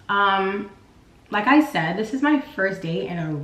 Like I said, this is my first date in a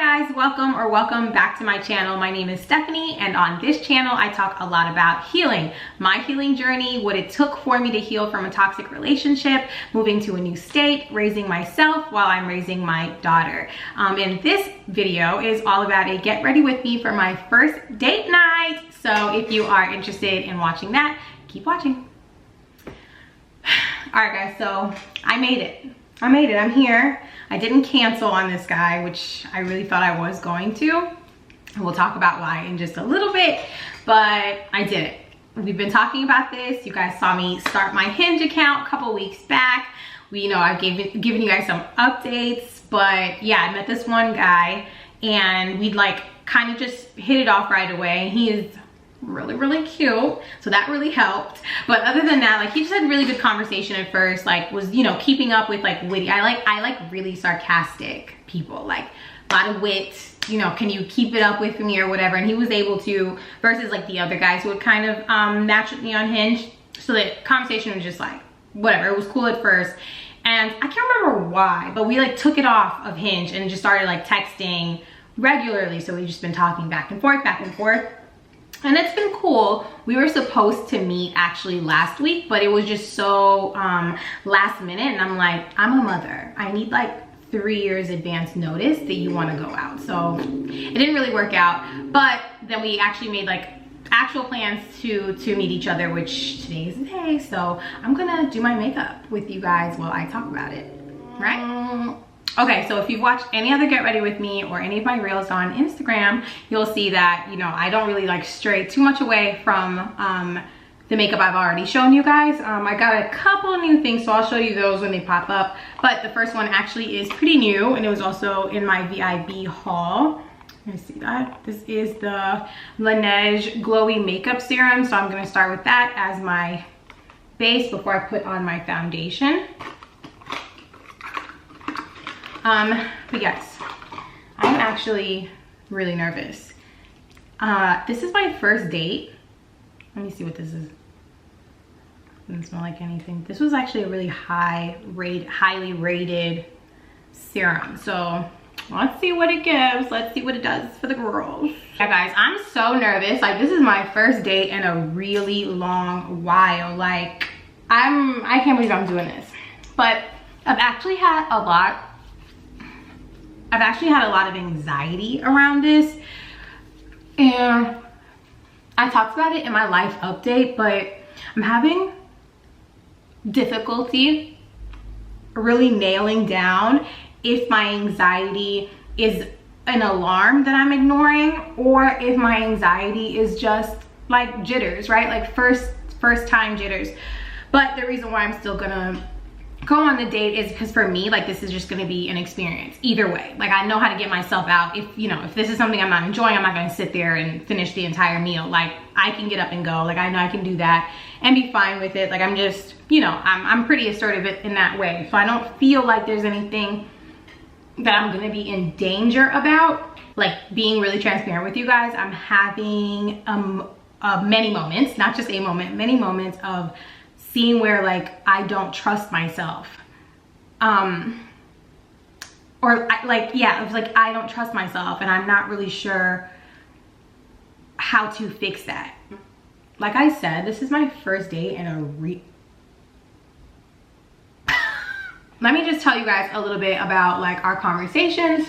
Hi guys, welcome back to my channel. My name is Stephanie, and on this channel I talk a lot about healing, my healing journey, what it took for me to heal from a toxic relationship, moving to a new state, raising myself while I'm raising my daughter. And this video is all about a get ready with me for my first date night. So if you are interested in watching that, keep watching. All right guys, so I made it. I'm here. I didn't cancel on this guy, which I really thought I was going to. We'll talk about why in just a little bit, but I did it. We've been talking about this. You guys saw me start my Hinge account a couple weeks back. I've given you guys some updates, but yeah, I met this one guy and we'd like kind of just hit it off right away. He is really cute, so that really helped. But other than that, like, he just had really good conversation at first, like was, you know, keeping up with like witty. I like really sarcastic people, like a lot of wit, you know, can you keep it up with me or whatever. And he was able to, versus like the other guys who would kind of match with me on Hinge. So the conversation was just like whatever, it was cool at first. And I can't remember why, but we like took it off of Hinge and just started like texting regularly. So we've just been talking back and forth. And it's been cool. We were supposed to meet actually last week, but it was just so last minute. And I'm like, I'm a mother. I need like 3 years advance notice that you want to go out. So it didn't really work out. But then we actually made like actual plans to meet each other, which today is the day. So I'm gonna do my makeup with you guys while I talk about it, right? Okay, so if you've watched any other Get Ready With Me or any of my reels on Instagram, you'll see that, you know, I don't really like stray too much away from the makeup I've already shown you guys. I got a couple of new things, so I'll show you those when they pop up. But the first one actually is pretty new, and it was also in my VIB haul. You see that? This is the Laneige Glowy Makeup Serum, so I'm gonna start with that as my base before I put on my foundation. But yes, I'm actually really nervous. This is my first date. Let me see what this is. Doesn't smell like anything. This was actually a really highly rated serum. So let's see what it gives. Let's see what it does for the girls. Yeah guys, I'm so nervous. Like, this is my first date in a really long while. Like, I can't believe I'm doing this. But I've actually had a lot of anxiety around this, and I talked about it in my life update, but I'm having difficulty really nailing down if my anxiety is an alarm that I'm ignoring, or if my anxiety is just like jitters, right? Like first time jitters. But the reason why I'm still gonna go on the date is because for me, like, this is just going to be an experience either way. Like, I know how to get myself out. If, you know, if this is something I'm not enjoying, I'm not going to sit there and finish the entire meal. Like, I can get up and go. Like, I know I can do that and be fine with it. Like, I'm just, you know, I'm pretty assertive in that way. So I don't feel like there's anything that I'm going to be in danger about. Like, being really transparent with you guys, I'm having many moments, not just a moment, many moments of seeing where, like, I don't trust myself. It was like, I don't trust myself and I'm not really sure how to fix that. Like I said, this is my first date in a Let me just tell you guys a little bit about like our conversations.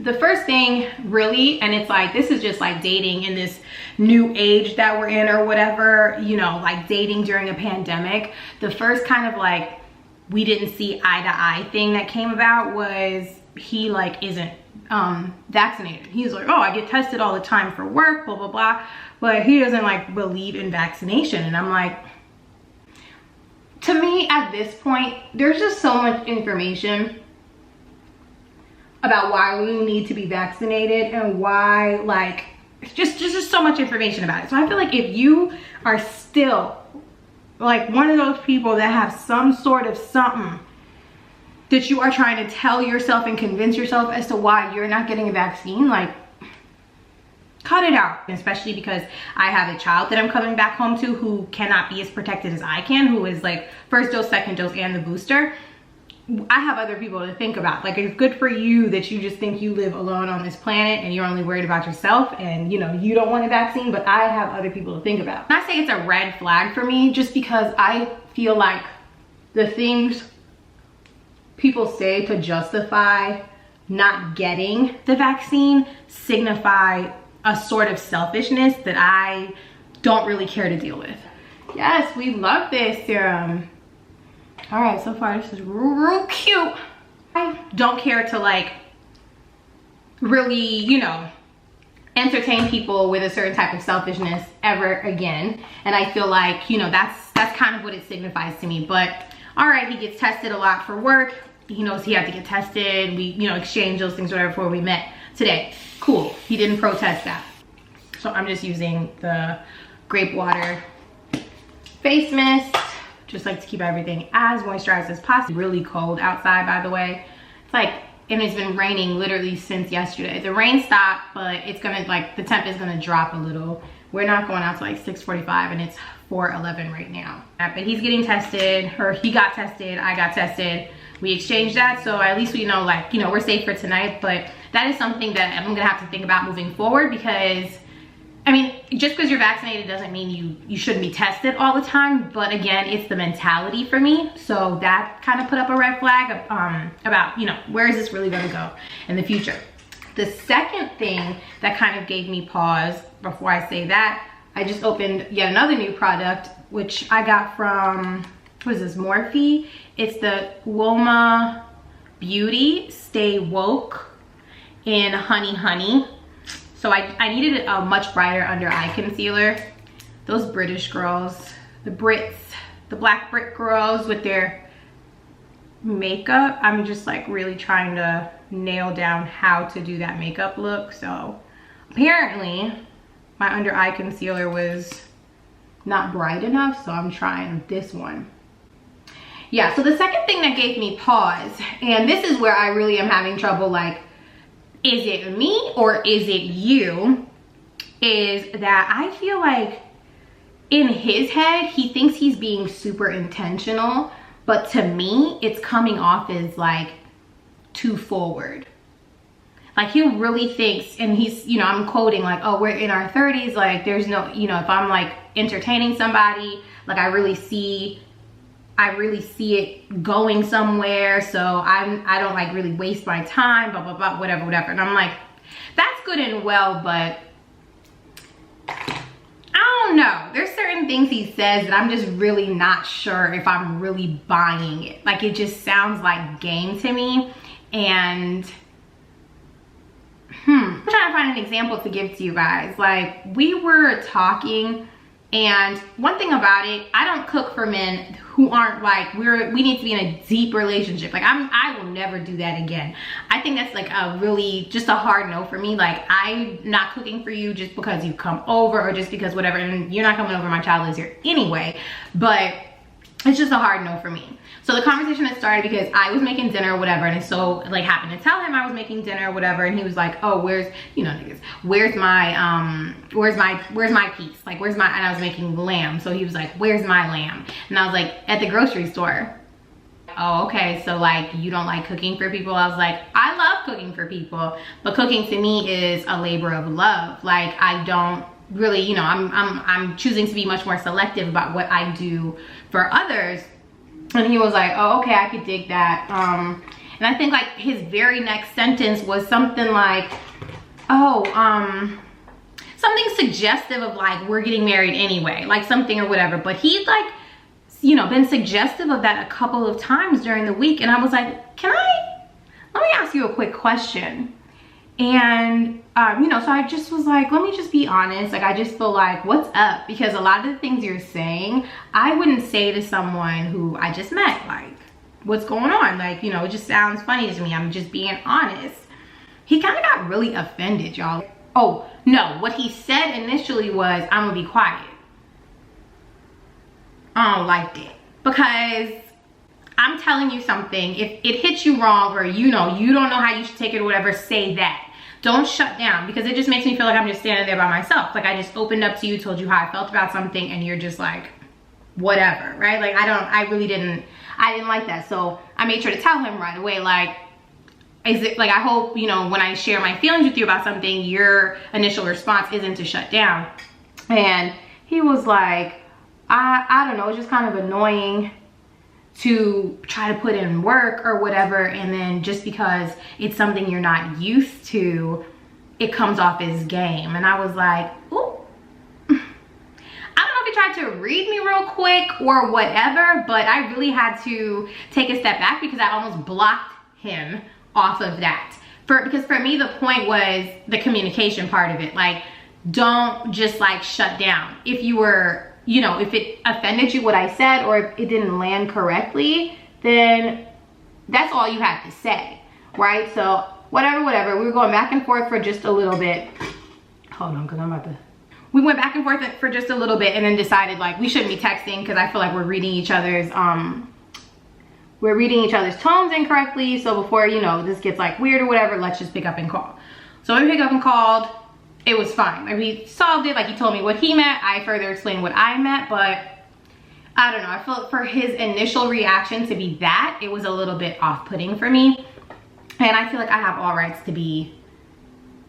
The first thing really, and it's like, this is just like dating in this new age that we're in or whatever, you know, like dating during a pandemic. The first kind of like, we didn't see eye to eye thing that came about was he like isn't vaccinated. He's like, oh, I get tested all the time for work, blah, blah, blah. But he doesn't like believe in vaccination. And I'm like, to me at this point, there's just so much information about why we need to be vaccinated and why, like, just so much information about it. So I feel like if you are still like one of those people that have some sort of something that you are trying to tell yourself and convince yourself as to why you're not getting a vaccine, like, cut it out. Especially because I have a child that I'm coming back home to who cannot be as protected as I can, who is like first dose, second dose, and the booster. I have other people to think about. Like, it's good for you that you just think you live alone on this planet and you're only worried about yourself and, you know, you don't want a vaccine, but I have other people to think about. And I say it's a red flag for me just because I feel like the things people say to justify not getting the vaccine signify a sort of selfishness that I don't really care to deal with. Yes, we love this serum. All right, so far this is real cute. I don't care to like really, you know, entertain people with a certain type of selfishness ever again. And I feel like, you know, that's kind of what it signifies to me. But all right, he gets tested a lot for work. He knows he had to get tested. We, you know, exchanged those things whatever before we met today. Cool, he didn't protest that. So I'm just using the grape water face mist. Just like to keep everything as moisturized as possible. Really cold outside, by the way. It's like, and it's been raining literally since yesterday. The rain stopped, but it's gonna, like, the temp is gonna drop a little. We're not going out to like 6:45 and it's 4:11 right now. But he's getting tested, or he got tested, I got tested. We exchanged that, so at least we know, like, you know, we're safe for tonight. But that is something that I'm gonna have to think about moving forward, because I mean, just because you're vaccinated doesn't mean you shouldn't be tested all the time. But again, it's the mentality for me. So that kind of put up a red flag about, you know, where is this really gonna go in the future? The second thing that kind of gave me pause before I say that, I just opened yet another new product, which I got from, what is this, Morphe? It's the Woma Beauty Stay Woke in Honey Honey. So I needed a much brighter under eye concealer. Those British girls, the Brits, the black Brit girls with their makeup, I'm just like really trying to nail down how to do that makeup look. So apparently my under eye concealer was not bright enough, so I'm trying this one. Yeah, so the second thing that gave me pause, and this is where I really am having trouble, like, is it me or is it you, is that I feel like in his head, he thinks he's being super intentional, but to me, it's coming off as like too forward. Like, he really thinks, and he's, you know, I'm quoting like, oh, we're in our 30s, like there's no, you know, if I'm like entertaining somebody, like I really see it going somewhere, so I don't like really waste my time, blah, blah, blah, whatever, whatever. And I'm like, that's good and well, but I don't know. There's certain things he says that I'm just really not sure if I'm really buying it. Like, it just sounds like game to me. And I'm trying to find an example to give to you guys. Like, we were talking, and one thing about it, I don't cook for men who aren't like, we need to be in a deep relationship. Like, I will never do that again. I think that's like a really, just a hard no for me. Like, I'm not cooking for you just because you come over or just because whatever, and you're not coming over, my child lives here anyway. But it's just a hard no for me. So the conversation had started because I was making dinner or whatever, and I so like happened to tell him I was making dinner or whatever, and he was like, oh, where's, you know, niggas, where's my piece? Like, where's my, and I was making lamb. So he was like, where's my lamb? And I was like, at the grocery store. Oh, okay, so like you don't like cooking for people? I was like, I love cooking for people, but cooking to me is a labor of love. Like, I don't really, you know, I'm choosing to be much more selective about what I do for others. And he was like, oh, okay, I could dig that. And I think like his very next sentence was something like, oh, something suggestive of like, we're getting married anyway, like something or whatever. But he'd like, you know, been suggestive of that a couple of times during the week. And I was like, let me ask you a quick question. And, you know, so I just was like, let me just be honest. Like, I just feel like, what's up? Because a lot of the things you're saying, I wouldn't say to someone who I just met. Like, what's going on? Like, you know, it just sounds funny to me. I'm just being honest. He kind of got really offended, y'all. Oh, no. What he said initially was, I'm going to be quiet. I don't like it. Because I'm telling you something. If it hits you wrong, or, you know, you don't know how you should take it or whatever, say that. Don't shut down, because it just makes me feel like I'm just standing there by myself. Like, I just opened up to you, told you how I felt about something, and you're just like, whatever, right? Like, I I didn't like that. So I made sure to tell him right away, like, is it like, I hope, you know, when I share my feelings with you about something, your initial response isn't to shut down. And he was like, I don't know, it's just kind of annoying to try to put in work or whatever, and then just because it's something you're not used to, it comes off as game. And I was like, ooh. I don't know if he tried to read me real quick or whatever, but I really had to take a step back because I almost blocked him off of that. Because for me, the point was the communication part of it. Like, don't just like shut down. If you were, you know, if it offended you what I said, or if it didn't land correctly, then that's all you have to say, right? So whatever, we were going back and forth for just a little bit. Hold on, because I'm about to. We went back and forth for just a little bit and then decided like we shouldn't be texting because I feel like we're reading each other's tones incorrectly. So before, you know, this gets like weird or whatever, let's just pick up and call. So we picked up and called. It was fine. Like, we solved it. Like, he told me what he meant. I further explained what I meant, but I don't know. I felt for his initial reaction to be that, it was a little bit off-putting for me. And I feel like I have all rights to be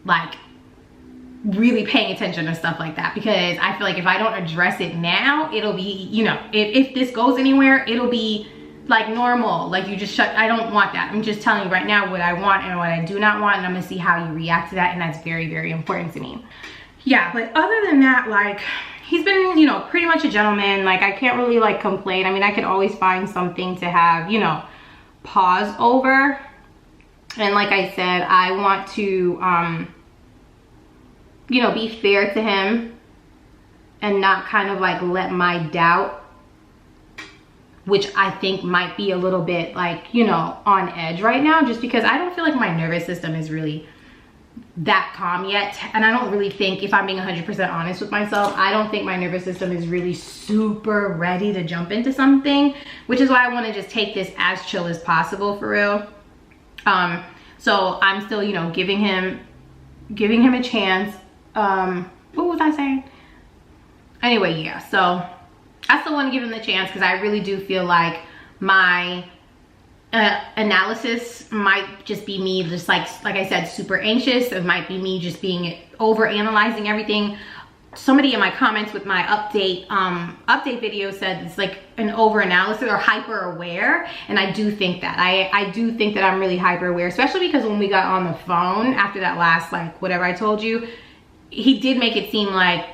like really paying attention to stuff like that, because I feel like if I don't address it now, it'll be, you know, if this goes anywhere, it'll be like normal. Like, you just shut. I don't want that. I'm just telling you right now what I want and what I do not want, and I'm gonna see how you react to that, and that's very, very important to me. Yeah, but other than that, like, he's been, you know, pretty much a gentleman. Like, I can't really like complain. I mean, I could always find something to have, you know, pause over. And like I said, I want to you know, be fair to him and not kind of like let my doubt, which I think might be a little bit like, you know, on edge right now, just because I don't feel like my nervous system is really that calm yet. And I don't really think, if I'm being 100% honest with myself, I don't think my nervous system is really super ready to jump into something, which is why I want to just take this as chill as possible, for real. So I'm still, you know, giving him a chance. What was I saying? Anyway, yeah, so I still want to give him the chance because I really do feel like my analysis might just be me just like I said, super anxious. It might be me just being over analyzing everything. Somebody in my comments with my update video said it's like an over analysis or hyper aware, and I do think that I do think that I'm really hyper aware, especially because when we got on the phone after that last, like, whatever I told you, he did make it seem like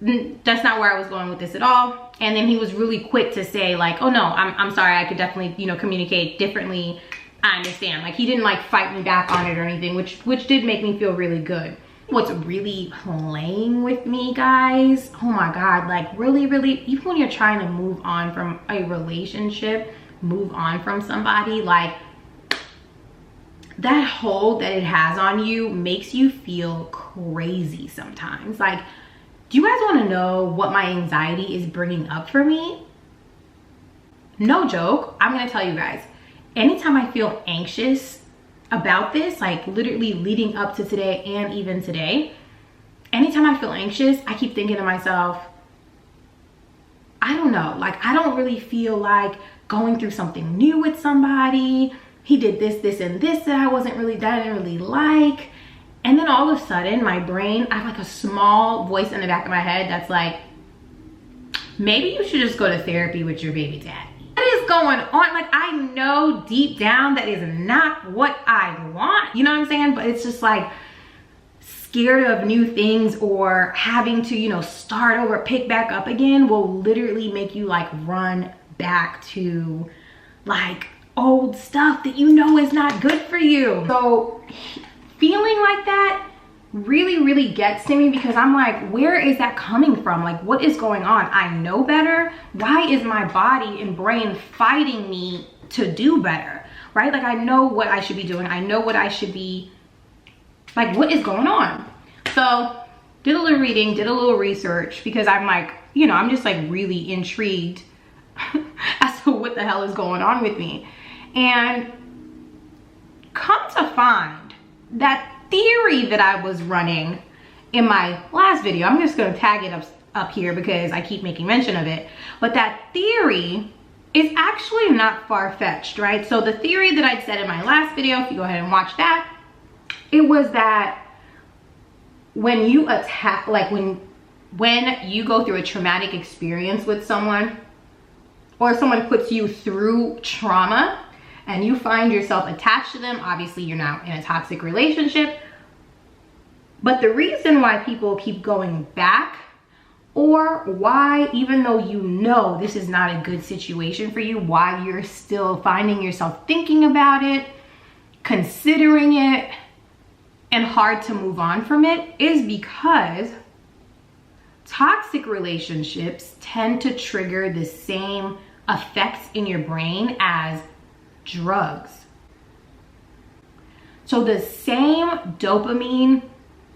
that's not where I was going with this at all. And then he was really quick to say like, oh no, I'm sorry, I could definitely, you know, communicate differently. I understand. Like, he didn't like fight me back on it or anything, which did make me feel really good. What's really playing with me, guys, oh my God, like really, even when you're trying to move on from a relationship, move on from somebody, like, that hold that it has on you makes you feel crazy sometimes. Like, do you guys want to know what my anxiety is bringing up for me? No joke. I'm going to tell you guys. Anytime I feel anxious about this, like literally leading up to today and even today, anytime I feel anxious, I keep thinking to myself, I don't know, like, I don't really feel like going through something new with somebody. He did this, and this that I didn't really like. And then all of a sudden, my brain, I have like a small voice in the back of my head that's like, maybe you should just go to therapy with your baby daddy. What is going on? Like, I know deep down that is not what I want. You know what I'm saying? But it's just like scared of new things, or having to, you know, start over, pick back up again will literally make you like run back to like old stuff that you know is not good for you. So feeling like that really gets to me, because I'm like, where is that coming from? Like, what is going on? I know better. Why is my body and brain fighting me to do better, right? Like, I know what I should be doing. I know what I should be, like, what is going on? So did a little reading, did a little research, because I'm like, you know, I'm just like really intrigued as to what the hell is going on with me. And come to find that theory that I was running in my last video, I'm just going to tag it up here because I keep making mention of it, but that theory is actually not far-fetched, right? So the theory that I said in my last video, if you go ahead and watch that, it was that when you attack, like when you go through a traumatic experience with someone, or someone puts you through trauma and you find yourself attached to them, obviously you're now in a toxic relationship. But the reason why people keep going back, or why, even though you know this is not a good situation for you, why you're still finding yourself thinking about it, considering it, and hard to move on from it, is because toxic relationships tend to trigger the same effects in your brain as drugs. So the same dopamine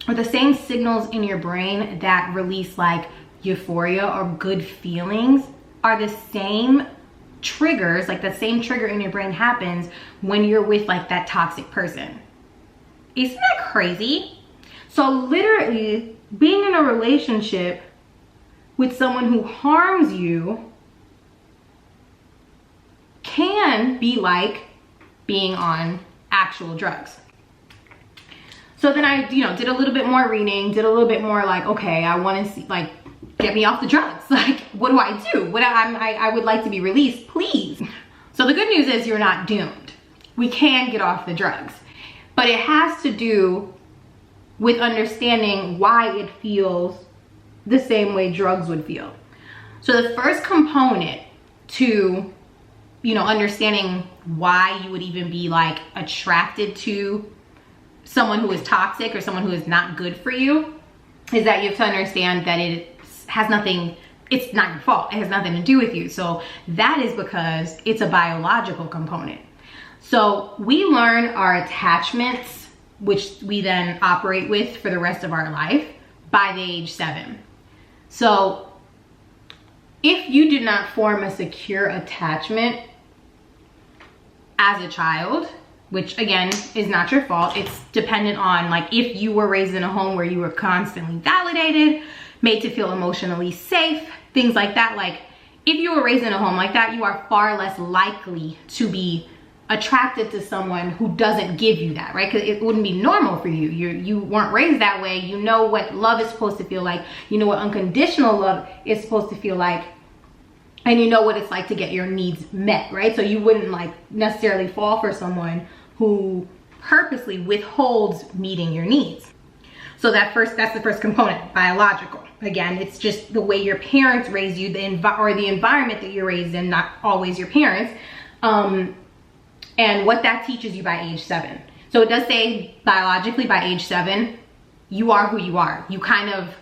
or the same signals in your brain that release like euphoria or good feelings are the same triggers, like the same trigger in your brain happens when you're with like that toxic person. Isn't that crazy? So literally being in a relationship with someone who harms you can be like being on actual drugs. So then I, did a little bit more reading, did a little bit more like, okay, I want to see, like, get me off the drugs. Like, what do I do? I would like to be released, please. So the good news is you're not doomed. We can get off the drugs, but it has to do with understanding why it feels the same way drugs would feel. So the first component to, understanding why you would even be like attracted to someone who is toxic or someone who is not good for you is that you have to understand that it has nothing, it's not your fault. It has nothing to do with you. So that is because it's a biological component. So we learn our attachments, which we then operate with for the rest of our life, by the age 7. So if you did not form a secure attachment as a child, which again is not your fault, it's dependent on like if you were raised in a home where you were constantly validated, made to feel emotionally safe, things like that. Like if you were raised in a home like that, you are far less likely to be attracted to someone who doesn't give you that, right? Because it wouldn't be normal for you. You weren't raised that way. You know what love is supposed to feel like. You know what unconditional love is supposed to feel like. And you know what it's like to get your needs met, right? So you wouldn't like necessarily fall for someone who purposely withholds meeting your needs. So that's the first component, biological. Again, it's just the way your parents raised you, or the environment that you're raised in, not always your parents. And what that teaches you by age 7. So it does say biologically by age 7, you are who you are. You kind of,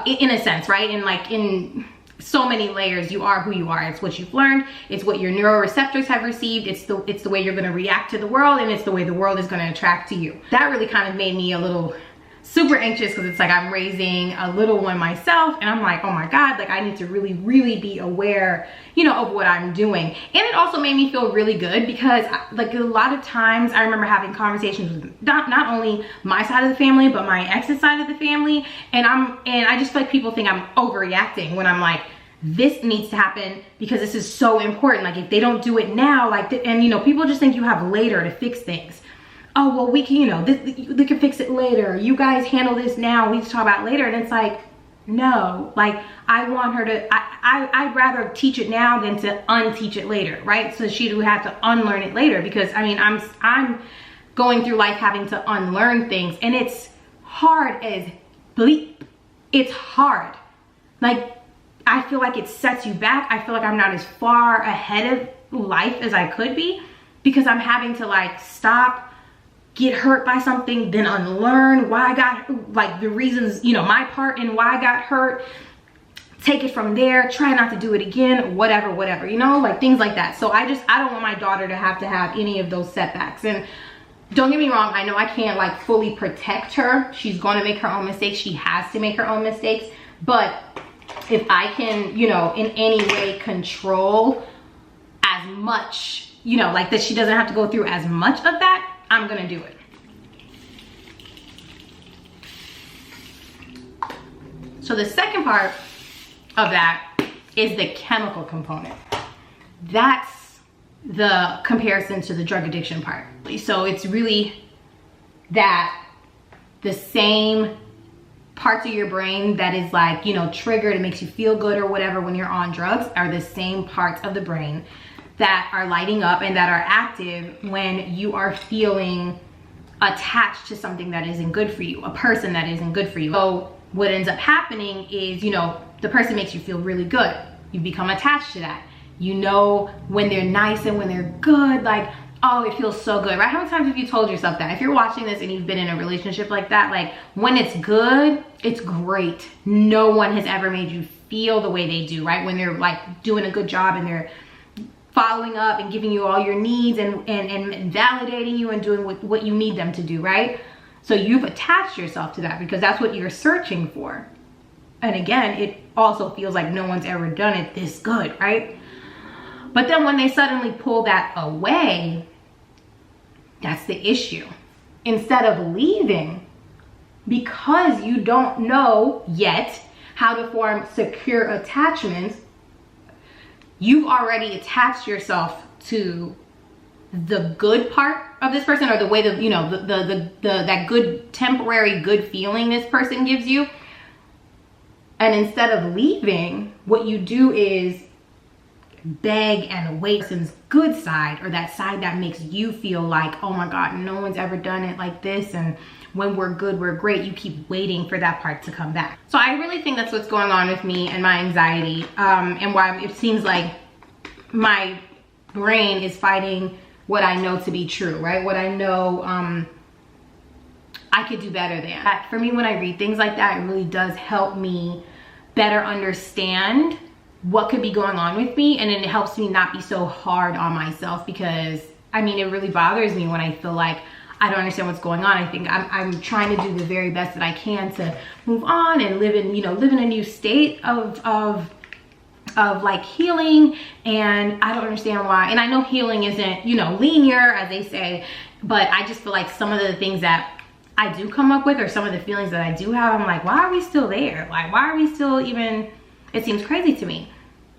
in a sense, right? And like in so many layers, you are who you are. It's what you've learned. It's what your neuroreceptors have received. It's the way you're going to react to the world, and it's the way the world is going to attract to you. That really kind of made me a little super anxious because it's like I'm raising a little one myself, and I'm like, oh my God, like I need to really, really be aware, of what I'm doing. And it also made me feel really good because like a lot of times I remember having conversations with not only my side of the family, but my ex's side of the family. And I just feel like people think I'm overreacting when I'm like, this needs to happen because this is so important. Like if they don't do it now, people just think you have later to fix things. Oh, well, we can, they can fix it later. You guys handle this now. We can talk about it later. And it's like, no, like I want her to, I'd rather teach it now than to unteach it later, right? So she would have to unlearn it later because I'm going through life having to unlearn things, and it's hard as bleep. It's hard. Like, I feel like it sets you back. I feel like I'm not as far ahead of life as I could be because I'm having to like stop, get hurt by something, then unlearn why I got, like the reasons, my part in why I got hurt, take it from there, try not to do it again, whatever, like things like that. So I don't want my daughter to have any of those setbacks. And don't get me wrong, I know I can't like fully protect her. She's going to make her own mistakes. She has to make her own mistakes. But if I can, in any way control as much, like that she doesn't have to go through as much of that, I'm gonna do it. So the second part of that is the chemical component. that's the comparison to the drug addiction part. So it's really that the same parts of your brain that is like, you know, triggered, it makes you feel good or whatever when you're on drugs, are the same parts of the brain that are lighting up and that are active when you are feeling attached to something that isn't good for you, a person that isn't good for you. So what ends up happening is, you know, the person makes you feel really good. You become attached to that. You know when they're nice and when they're good, like, oh, it feels so good, right? How many times have you told yourself that? If you're watching this and you've been in a relationship like that, like, when it's good, it's great. No one has ever made you feel the way they do, right? When they're like doing a good job and they're following up and giving you all your needs and validating you and doing what you need them to do, right? So you've attached yourself to that because that's what you're searching for. And again, it also feels like no one's ever done it this good, right? But then when they suddenly pull that away, that's the issue. Instead of leaving, because you don't know yet how to form secure attachments, you've already attached yourself to the good part of this person, or the way that, you know, that good temporary good feeling this person gives you. And instead of leaving, what you do is beg and wait for person's good side, or that side that makes you feel like, oh my God, no one's ever done it like this, and when we're good, we're great. You keep waiting for that part to come back. So I really think that's what's going on with me and my anxiety, and why it seems like my brain is fighting what I know to be true, right? What I know I could do better than. For me, when I read things like that, it really does help me better understand what could be going on with me, and then it helps me not be so hard on myself, because I mean, it really bothers me when I feel like I don't understand what's going on. I think I'm trying to do the very best that I can to move on and live in, you know, live in a new state of like healing, and I don't understand why. And I know healing isn't, you know, linear, as they say, but I just feel like some of the things that I do come up with, or some of the feelings that I do have, I'm like, why are we still there? Like, why are we still even, it seems crazy to me.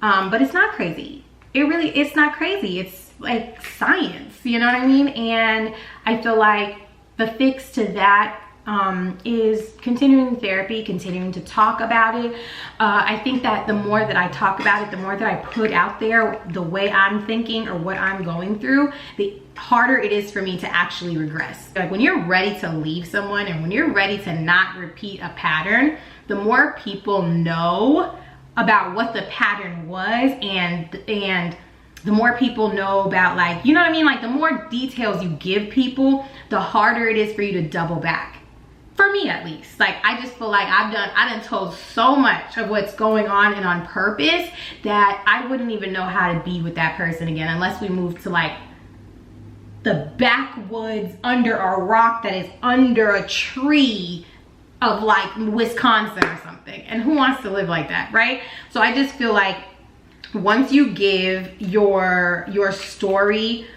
But it's not crazy. It's not crazy. It's like science, you know what I mean? And I feel like the fix to that is continuing therapy, continuing to talk about it. I think that the more that I talk about it, the more that I put out there the way I'm thinking or what I'm going through, the harder it is for me to actually regress. Like, when you're ready to leave someone and when you're ready to not repeat a pattern, the more people know about what the pattern was, and the more people know about, like, you know what I mean? Like, the more details you give people, the harder it is for you to double back. For me, at least. Like, I just feel like I done told so much of what's going on, and on purpose, that I wouldn't even know how to be with that person again unless we move to like the backwoods under a rock that is under a tree of like Wisconsin or something. And who wants to live like that, right? So I just feel like once you give your story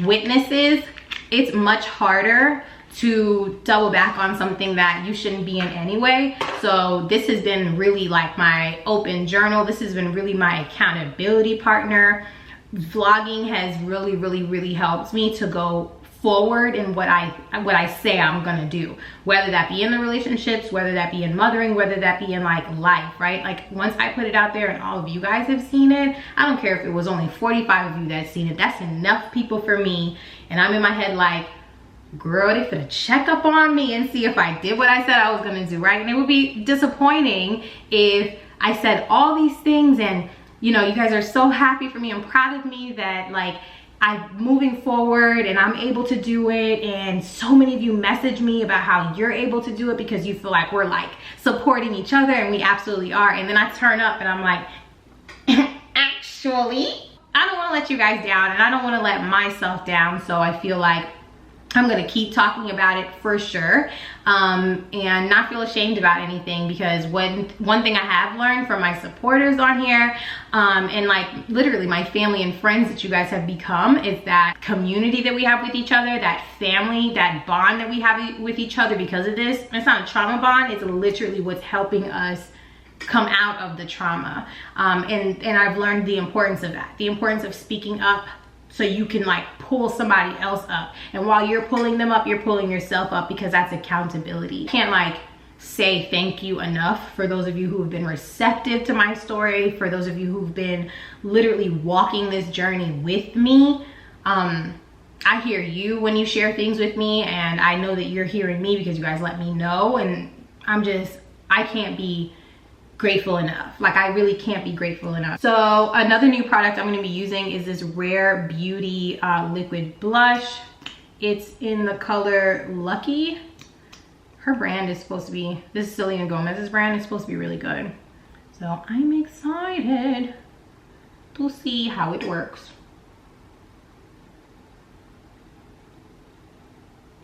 witnesses, it's much harder to double back on something that you shouldn't be in anyway. So this has been really like my open journal. This has been really my accountability partner. Vlogging has really helped me to go forward in what I say I'm gonna do, whether that be in the relationships, whether that be in mothering, whether that be in like life, right? Like, once I put it out there and all of you guys have seen it, I don't care if it was only 45 of you that's seen it, that's enough people for me. And I'm in my head like, girl, they finna check up on me and see if I did what I said I was gonna do, right? And it would be disappointing if I said all these things and, you know, you guys are so happy for me and proud of me that like I'm moving forward and I'm able to do it, and so many of you message me about how you're able to do it because you feel like we're like supporting each other, and we absolutely are. And then I turn up and I'm like, actually, I don't want to let you guys down, and I don't want to let myself down. So I feel like I'm gonna keep talking about it for sure, and not feel ashamed about anything, because one thing I have learned from my supporters on here, and like literally my family and friends that you guys have become, is that community that we have with each other, that family, that bond that we have with each other because of this. It's not a trauma bond, it's literally what's helping us come out of the trauma. And I've learned the importance of that, the importance of speaking up so you can like pull somebody else up. And while you're pulling them up, you're pulling yourself up, because that's accountability. You can't like say thank you enough for those of you who have been receptive to my story, for those of you who've been literally walking this journey with me. I hear you when you share things with me, and I know that you're hearing me because you guys let me know, and I can't be grateful enough. Like, I really can't be grateful enough. So another new product I'm going to be using is this Rare Beauty liquid blush. It's in the color Lucky. Her brand is supposed to be, this is Selena Gomez's brand, it's supposed to be really good. So I'm excited to see how it works.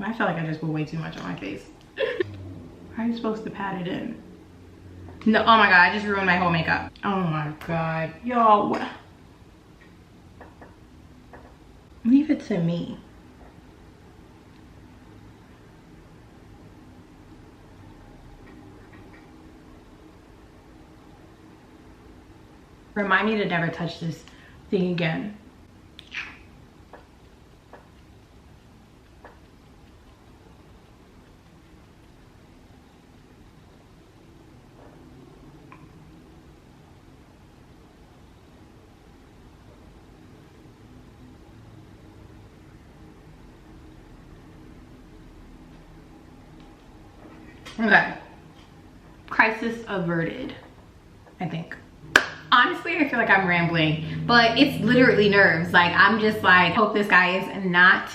I feel like I just put way too much on my face. How are you supposed to pat it in? No, oh my God, I just ruined my whole makeup. Oh my God, y'all. Leave it to me. Remind me to never touch this thing again. Okay, crisis averted, I think. Honestly, I feel like I'm rambling, but it's literally nerves. Like, I'm just like, hope this guy is not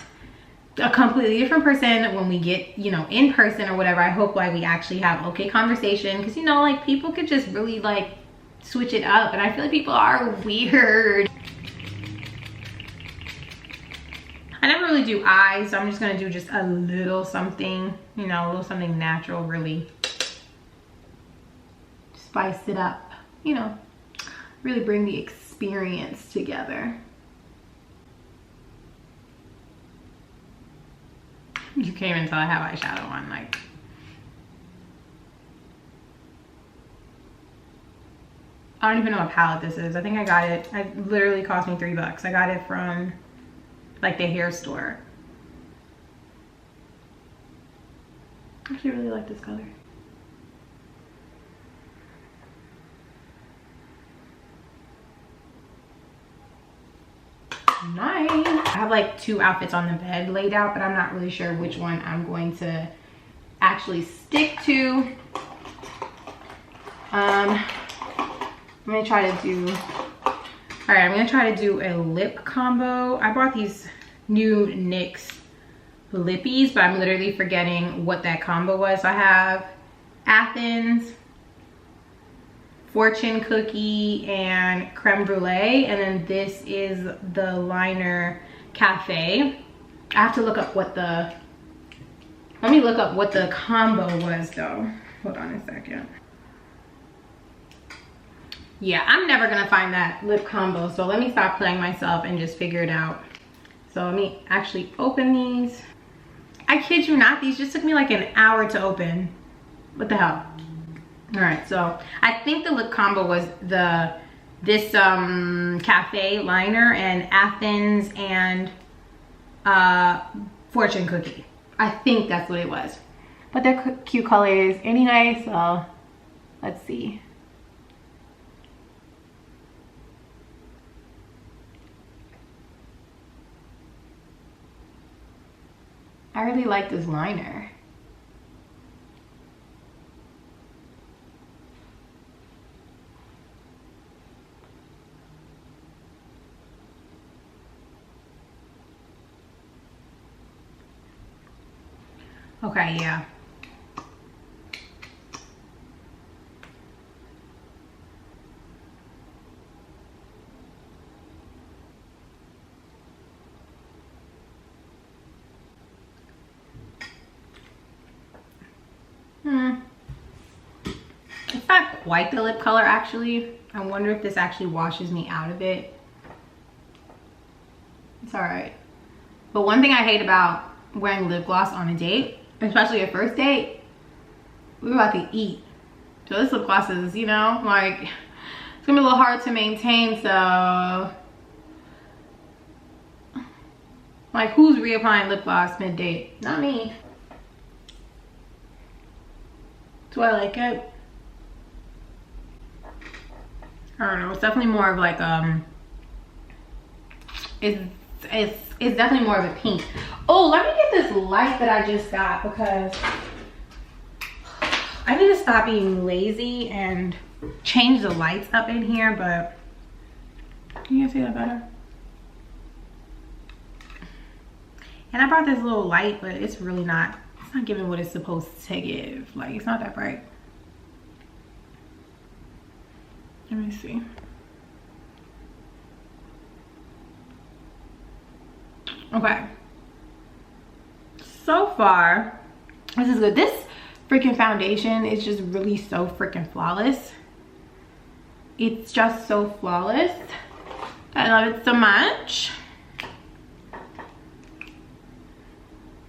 a completely different person when we get, you know, in person or whatever. I hope like we actually have okay conversation, because, you know, like people could just really like switch it up, and I feel like people are weird. I never really do eyes, so I'm just gonna do just a little something, you know, a little something natural, really spice it up, you know, really bring the experience together. You can't even tell I have eyeshadow on, like. I don't even know what palette this is. I think I got it, it literally cost me $3. I got it from like the hair store. I actually really like this color. Nice. I have like 2 outfits on the bed laid out, but I'm not really sure which one I'm going to actually stick to. I'm gonna try to do, all right, I'm gonna try to do a lip combo. I bought these new NYX lippies, but I'm literally forgetting what that combo was. I have Athens, Fortune Cookie, and Creme Brulee, and then this is the liner Cafe. I have to look up what the, let me look up what the combo was though. Hold on a second. Yeah, I'm never gonna find that lip combo, so let me stop playing myself and just figure it out. So let me actually open these. I kid you not, these just took me like an hour to open. What the hell? All right, so I think the lip combo was this Cafe liner and Athens and Fortune Cookie. I think that's what it was. But they're cute colors anyway, so let's see. I really like this liner. Okay, yeah. It's not quite the lip color actually. I wonder if this actually washes me out of it. It's all right. But one thing I hate about wearing lip gloss on a date, especially a first date, we were about to eat. So this lip gloss is, you know, like, it's gonna be a little hard to maintain, so. Like, who's reapplying lip gloss mid-date? Not me. Do I like it? I don't know, it's definitely more of like, it's definitely more of a pink. Oh, let me get this light that I just got because I need to stop being lazy and change the lights up in here, but can you guys see that better? And I brought this little light, but it's really not, it's not giving what it's supposed to give. Like, it's not that bright. Let me see. Okay. So far, this is good. This freaking foundation is just really so freaking flawless. It's just so flawless. I love it so much.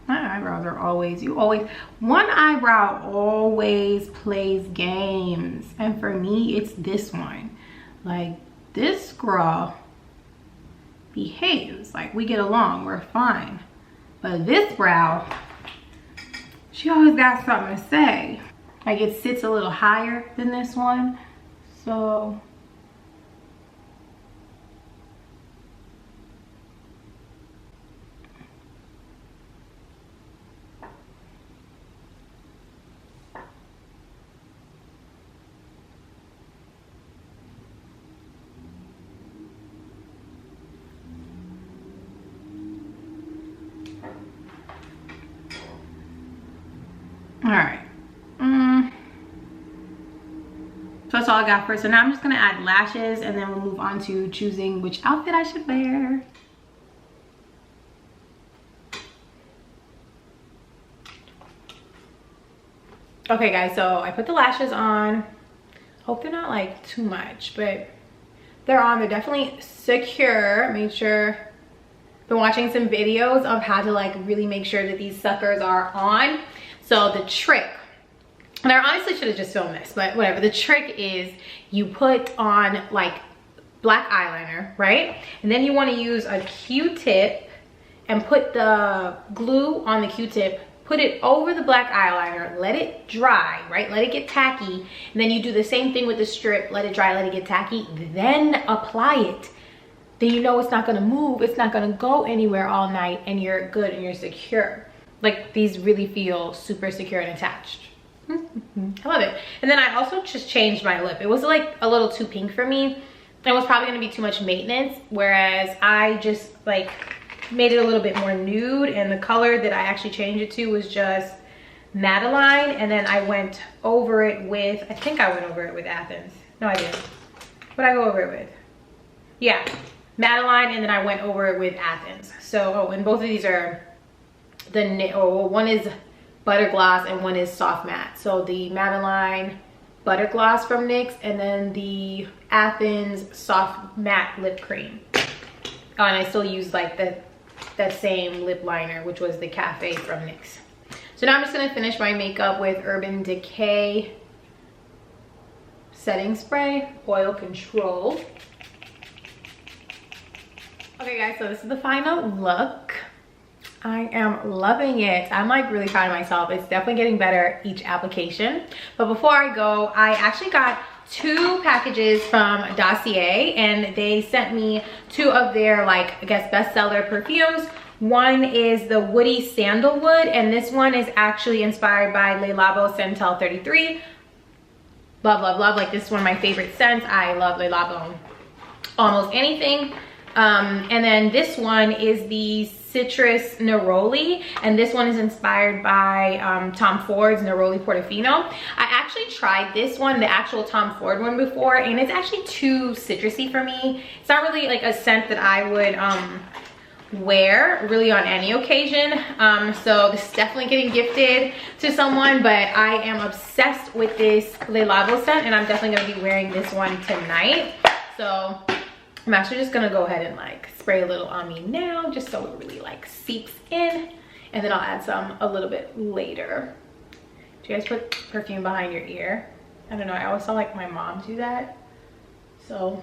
My eyebrows are always, one eyebrow always plays games. And for me, it's this one. Like, this girl behaves. Like, we get along, we're fine. But this brow, she always got something to say. Like, it sits a little higher than this one. So all right. So that's all I got for it. So now I'm just gonna add lashes and then we'll move on to choosing which outfit I should wear. Okay guys, so I put the lashes on. Hope they're not like too much, but they're on. They're definitely secure. Made sure, been watching some videos of how to like really make sure that these suckers are on. So the trick, and I honestly should have just filmed this, but whatever. The trick is you put on like black eyeliner, right? And then you want to use a Q-tip and put the glue on the Q-tip, put it over the black eyeliner, let it dry, right? Let it get tacky. And then you do the same thing with the strip, let it dry, let it get tacky, then apply it. Then you know it's not gonna move, it's not gonna go anywhere all night, and you're good and you're secure. Like, these really feel super secure and attached. I love it. And then I also just changed my lip. It was like a little too pink for me. It was probably gonna be too much maintenance, whereas I just like made it a little bit more nude, and the color that I actually changed it to was just Madeline, and then I went over it with, I think I went over it with Athens. No, I didn't. What did I go over it with? Yeah, Madeline, and then I went over it with Athens. So, oh, and both of these are one is butter gloss and one is soft matte. So the Madeline butter gloss from NYX, and then the Athens soft matte lip cream. Oh, and I still use like that same lip liner, which was the Cafe from NYX. So now I'm just gonna finish my makeup with Urban Decay setting spray, oil control. Okay guys, so this is the final look. I am loving it. I'm like really proud of myself. It's definitely getting better each application. But before I go, I actually got 2 packages from Dossier, and they sent me 2 of their like, I guess, bestseller perfumes. One is the Woody Sandalwood, and this one is actually inspired by Le Labo Sentel 33. Love, love, love. Like, this is one of my favorite scents. I love Le Labo almost anything. And then this one is the Citrus Neroli, and this one is inspired by Tom Ford's Neroli Portofino. I actually tried this one, the actual Tom Ford one, before, and it's actually too citrusy for me. It's not really like a scent that I would wear really on any occasion. So this is definitely getting gifted to someone, but I am obsessed with this Le Labo scent, and I'm definitely gonna be wearing this one tonight. So I'm actually just gonna go ahead and like spray a little on me now, just so it really like seeps in, and then I'll add some a little bit later. Do you guys put perfume behind your ear? I don't know, I always saw like my mom do that, so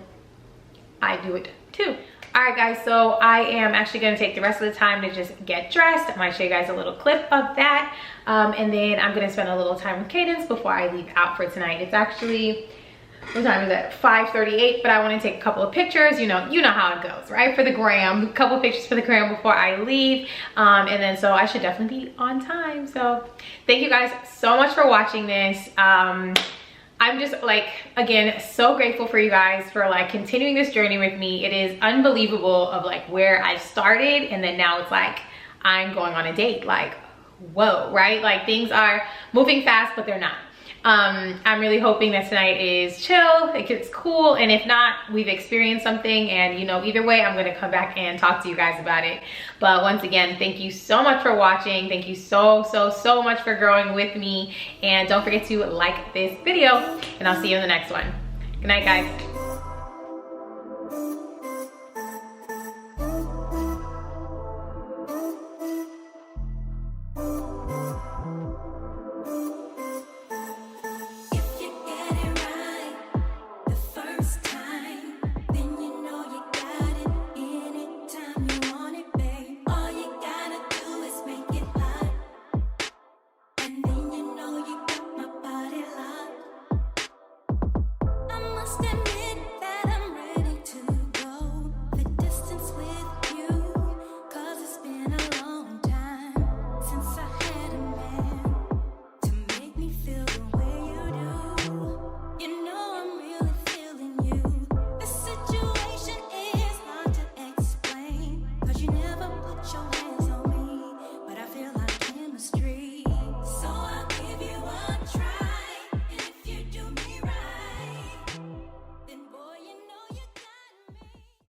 I do it too. All right guys, so I am actually gonna take the rest of the time to just get dressed. I might show you guys a little clip of that, and then I'm gonna spend a little time with Cadence before I leave out for tonight. It's actually, what time is it? 5:38, but I want to take a couple of pictures. You know how it goes, right? For the gram, a couple of pictures for the gram before I leave, and then so I should definitely be on time. So thank you guys so much for watching this. I'm just like, again, so grateful for you guys for like continuing this journey with me. It is unbelievable of like where I started, and then now it's like I'm going on a date. Like, whoa, right? Like things are moving fast, but they're not. I'm really hoping that tonight is chill, it gets cool, and if not, we've experienced something, and you know, either way, I'm gonna come back and talk to you guys about it. But once again, thank you so much for watching. Thank you so much for growing with me, and don't forget to like this video, and I'll see you in the next one. Good night, guys. Stand